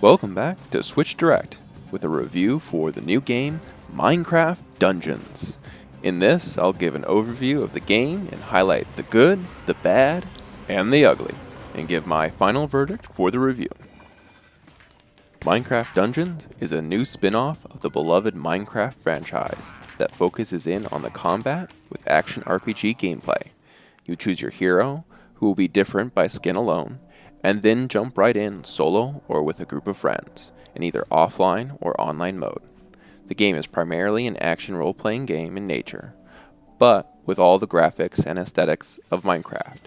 Welcome back to Switch Direct with a review for the new game Minecraft Dungeons. In this, I'll give an overview of the game and highlight the good, the bad, and the ugly, and give my final verdict for the review. Minecraft Dungeons is a new spin-off of the beloved Minecraft franchise that focuses in on the combat with action RPG gameplay. You choose your hero, who will be different by skin alone, and then jump right in solo or with a group of friends, in either offline or online mode. The game is primarily an action role-playing game in nature, but with all the graphics and aesthetics of Minecraft.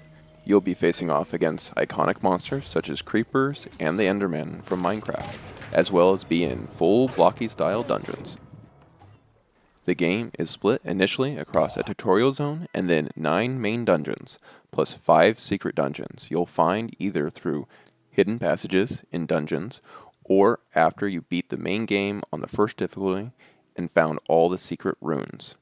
You'll be facing off against iconic monsters such as creepers and the Enderman from Minecraft, as well as be in full Blocky style dungeons. The game is split initially across a tutorial zone and then 9 main dungeons, plus 5 secret dungeons you'll find either through hidden passages in dungeons or after you beat the main game on the first difficulty and found all the secret runes.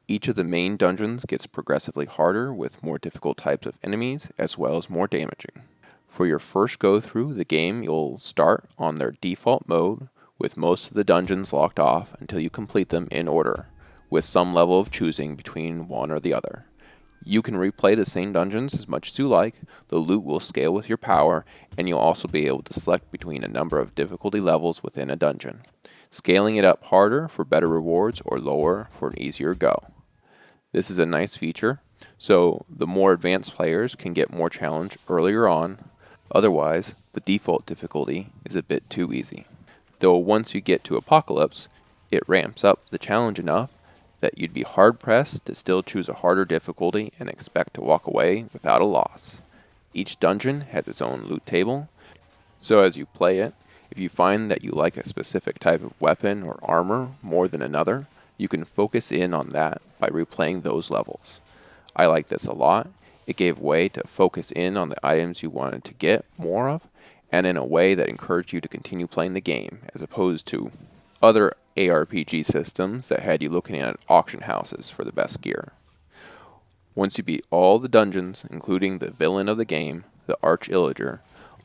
Each of the main dungeons gets progressively harder with more difficult types of enemies as well as more damaging. For your first go through the game, you'll start on their default mode with most of the dungeons locked off until you complete them in order, with some level of choosing between one or the other. You can replay the same dungeons as much as you like, the loot will scale with your power, and you'll also be able to select between a number of difficulty levels within a dungeon, scaling it up harder for better rewards or lower for an easier go. This is a nice feature, so the more advanced players can get more challenge earlier on. Otherwise, the default difficulty is a bit too easy. Though once you get to Apocalypse, it ramps up the challenge enough that you'd be hard-pressed to still choose a harder difficulty and expect to walk away without a loss. Each dungeon has its own loot table, so as you play it, if you find that you like a specific type of weapon or armor more than another, you can focus in on that by replaying those levels. I like this a lot. It gave way to focus in on the items you wanted to get more of, and in a way that encouraged you to continue playing the game, as opposed to other ARPG systems that had you looking at auction houses for the best gear. Once you beat all the dungeons, including the villain of the game, the Arch-Illager,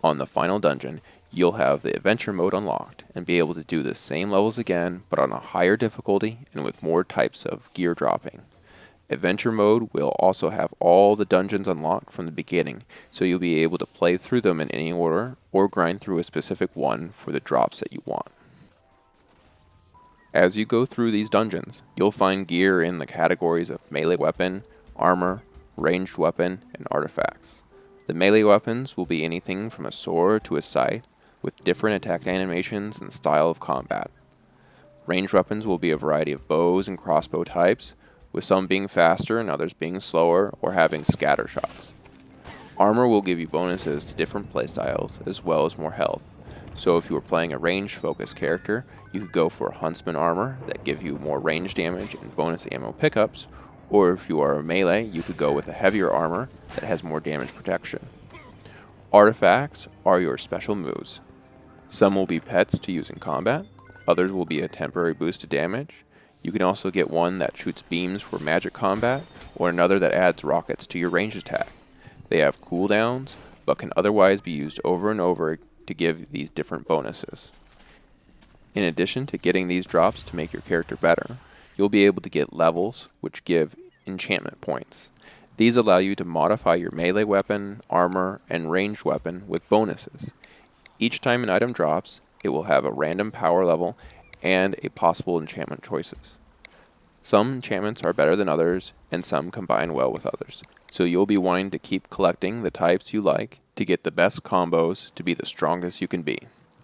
on the final dungeon, you'll have the adventure mode unlocked and be able to do the same levels again, but on a higher difficulty and with more types of gear dropping. Adventure mode will also have all the dungeons unlocked from the beginning, so you'll be able to play through them in any order or grind through a specific one for the drops that you want. As you go through these dungeons, you'll find gear in the categories of melee weapon, armor, ranged weapon, and artifacts. The melee weapons will be anything from a sword to a scythe, with different attack animations and style of combat. Ranged weapons will be a variety of bows and crossbow types, with some being faster and others being slower or having scatter shots. Armor will give you bonuses to different playstyles as well as more health. So if you were playing a range-focused character, you could go for a Huntsman armor that give you more range damage and bonus ammo pickups, or if you are a melee, you could go with a heavier armor that has more damage protection. Artifacts are your special moves. Some will be pets to use in combat, others will be a temporary boost to damage. You can also get one that shoots beams for magic combat, or another that adds rockets to your ranged attack. They have cooldowns, but can otherwise be used over and over to give these different bonuses. In addition to getting these drops to make your character better, you'll be able to get levels which give enchantment points. These allow you to modify your melee weapon, armor, and ranged weapon with bonuses. Each time an item drops, it will have a random power level and a possible enchantment choices. Some enchantments are better than others, and some combine well with others. So you'll be wanting to keep collecting the types you like to get the best combos to be the strongest you can be.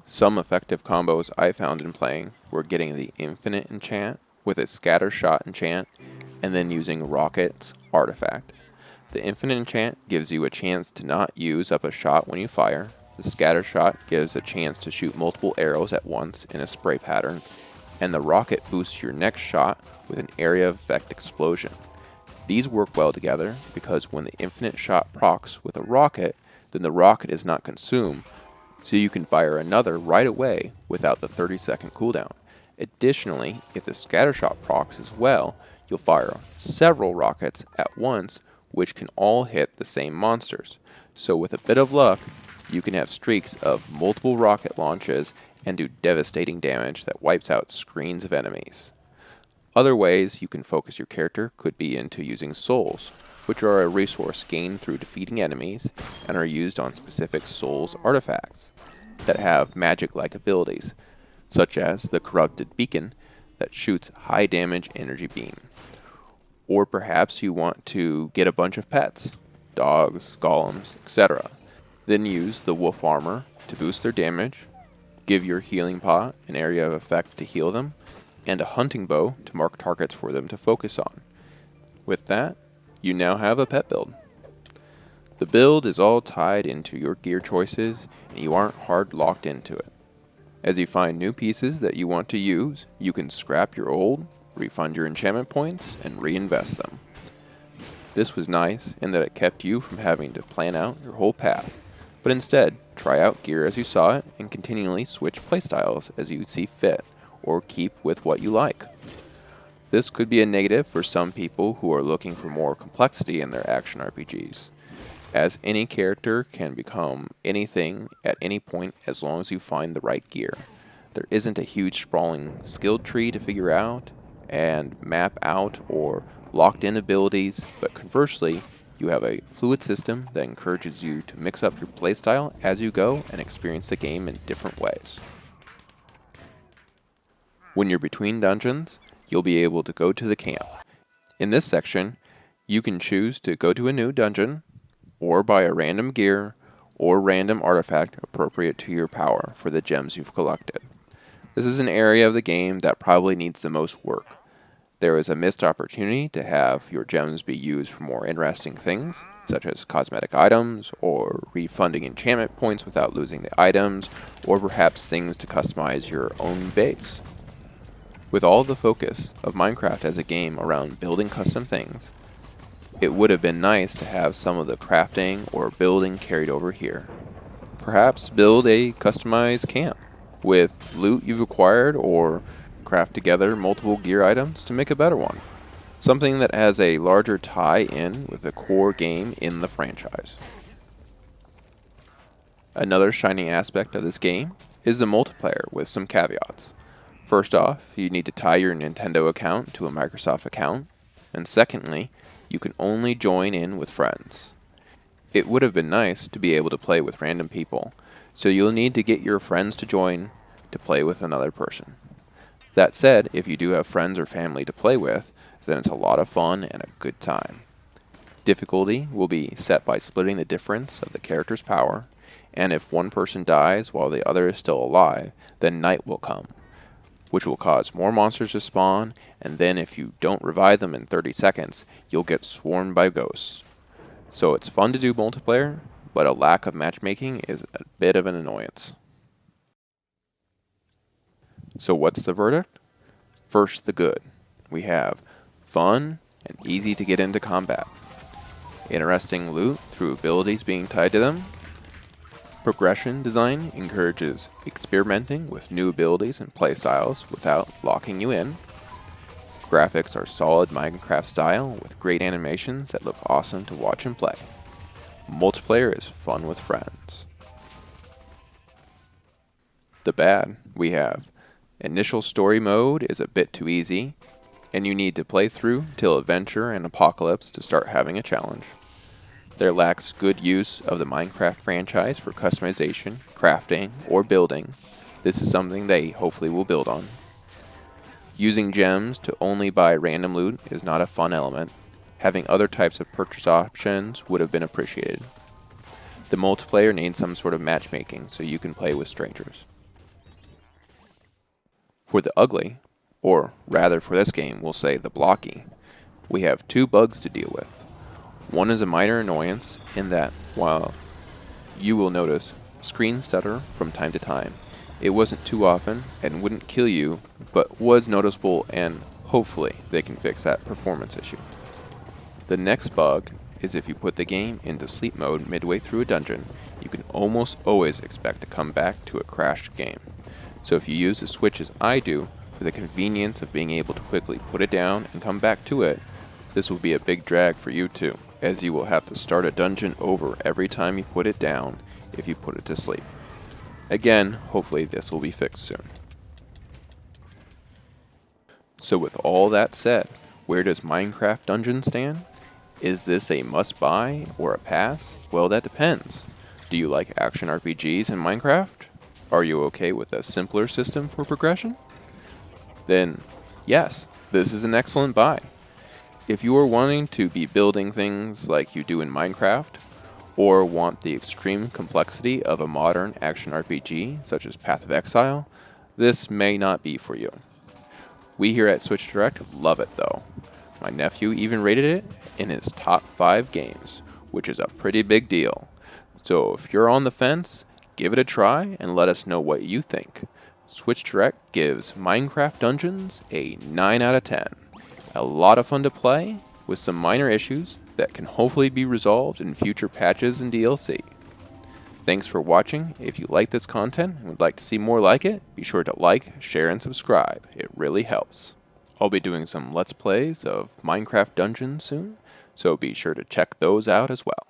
Some effective combos I found in playing were getting the infinite enchant with a scatter shot enchant, and then using Rocket's artifact. The infinite enchant gives you a chance to not use up a shot when you fire. The scatter shot gives a chance to shoot multiple arrows at once in a spray pattern, and the rocket boosts your next shot with an area effect explosion. These work well together because when the infinite shot procs with a rocket, then the rocket is not consumed, so you can fire another right away without the 30-second cooldown. Additionally, if the scatter shot procs as well, you'll fire several rockets at once, which can all hit the same monsters. So with a bit of luck, you can have streaks of multiple rocket launches and do devastating damage that wipes out screens of enemies. Other ways you can focus your character could be into using souls, which are a resource gained through defeating enemies and are used on specific souls artifacts that have magic-like abilities, such as the corrupted beacon that shoots high damage energy beam. Or perhaps you want to get a bunch of pets, dogs, golems, etc. Then use the wolf armor to boost their damage, give your healing pot an area of effect to heal them, and a hunting bow to mark targets for them to focus on. With that, you now have a pet build. The build is all tied into your gear choices, and you aren't hard locked into it. As you find new pieces that you want to use, you can scrap your old, refund your enchantment points, and reinvest them. This was nice in that it kept you from having to plan out your whole path, but instead, try out gear as you saw it and continually switch playstyles as you see fit, or keep with what you like. This could be a negative for some people who are looking for more complexity in their action RPGs, as any character can become anything at any point as long as you find the right gear. There isn't a huge sprawling skill tree to figure out and map out or locked in abilities, but conversely, you have a fluid system that encourages you to mix up your playstyle as you go and experience the game in different ways. When you're between dungeons, you'll be able to go to the camp. In this section, you can choose to go to a new dungeon, or buy a random gear or random artifact appropriate to your power for the gems you've collected. This is an area of the game that probably needs the most work. There is a missed opportunity to have your gems be used for more interesting things, such as cosmetic items, or refunding enchantment points without losing the items, or perhaps things to customize your own base. With all the focus of Minecraft as a game around building custom things, it would have been nice to have some of the crafting or building carried over here. Perhaps build a customized camp with loot you've acquired, or craft together multiple gear items to make a better one. Something that has a larger tie-in with the core game in the franchise. Another shining aspect of this game is the multiplayer with some caveats. First off, you need to tie your Nintendo account to a Microsoft account, and secondly, you can only join in with friends. It would have been nice to be able to play with random people, so you'll need to get your friends to join to play with another person. That said, if you do have friends or family to play with, then it's a lot of fun and a good time. Difficulty will be set by splitting the difference of the character's power, and if one person dies while the other is still alive, then night will come, which will cause more monsters to spawn, and then if you don't revive them in 30 seconds, you'll get swarmed by ghosts. So it's fun to do multiplayer, but a lack of matchmaking is a bit of an annoyance. So what's the verdict? First, the good. We have fun and easy to get into combat. Interesting loot through abilities being tied to them. Progression design encourages experimenting with new abilities and playstyles without locking you in. Graphics are solid Minecraft style with great animations that look awesome to watch and play. Multiplayer is fun with friends. The bad, we have initial story mode is a bit too easy, and you need to play through till Adventure and Apocalypse to start having a challenge. There lacks good use of the Minecraft franchise for customization, crafting, or building. This is something they hopefully will build on. Using gems to only buy random loot is not a fun element. Having other types of purchase options would have been appreciated. The multiplayer needs some sort of matchmaking so you can play with strangers. For the ugly, or rather for this game we'll say the Blocky, we have two bugs to deal with. One is a minor annoyance in that while you will notice screen stutter from time to time, it wasn't too often and wouldn't kill you, but was noticeable, and hopefully they can fix that performance issue. The next bug is if you put the game into sleep mode midway through a dungeon, you can almost always expect to come back to a crashed game. So if you use the switch as I do, for the convenience of being able to quickly put it down and come back to it, this will be a big drag for you too, as you will have to start a dungeon over every time you put it down, if you put it to sleep. Again, hopefully this will be fixed soon. So with all that said, where does Minecraft Dungeon stand? Is this a must-buy or a pass? Well, that depends. Do you like action RPGs in Minecraft? Are you okay with a simpler system for progression? Then, yes, this is an excellent buy. If you are wanting to be building things like you do in Minecraft, or want the extreme complexity of a modern action RPG, such as Path of Exile, this may not be for you. We here at Switch Direct love it though. My nephew even rated it in his top 5 games, which is a pretty big deal. So if you're on the fence, give it a try and let us know what you think. Switch Direct gives Minecraft Dungeons a 9 out of 10. A lot of fun to play, with some minor issues that can hopefully be resolved in future patches and DLC. Thanks for watching. If you like this content and would like to see more like it, be sure to like, share, and subscribe. It really helps. I'll be doing some Let's Plays of Minecraft Dungeons soon, so be sure to check those out as well.